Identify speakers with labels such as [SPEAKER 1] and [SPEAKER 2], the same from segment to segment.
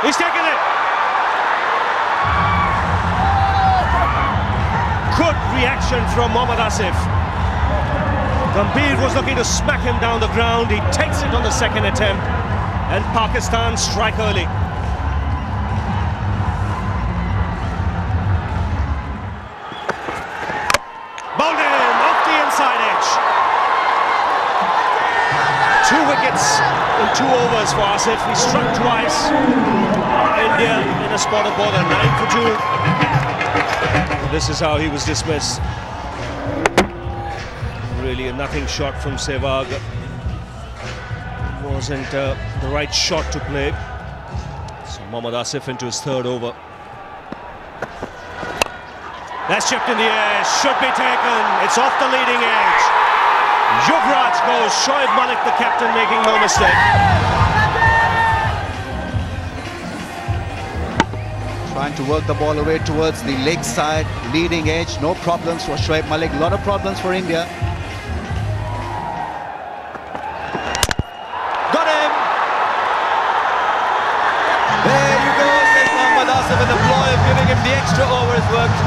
[SPEAKER 1] He's taken it. Good reaction from Mohammad Asif. Gambhir was looking to smack him down the ground. He takes it on the second attempt, and Pakistan strike early. Bowled in off the inside edge. 2 wickets in 2 overs for Asif. He struck twice. India in a spot of bowler, 9 for 2. This is how he was dismissed. Really a nothing shot from Sehwag. Wasn't the right shot to play. So Mohammad Asif into his 3rd over. That's chipped in the air, should be taken. It's off the leading edge. Yuvraj goes, Shoaib Malik, the captain, making no mistake.
[SPEAKER 2] Trying to work the ball away towards the leg side, leading edge. No problems for Shoaib Malik, a lot of problems for India. Got him! There you go, says Mohammad Asif, and the ploy of giving him the extra over has worked.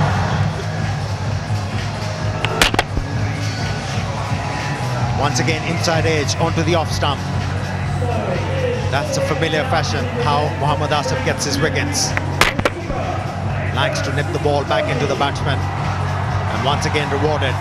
[SPEAKER 3] Once again, inside edge onto the off stump. That's a familiar fashion, how Mohammad Asif gets his wickets. Likes to nip the ball back into the batsman, and once again rewarded.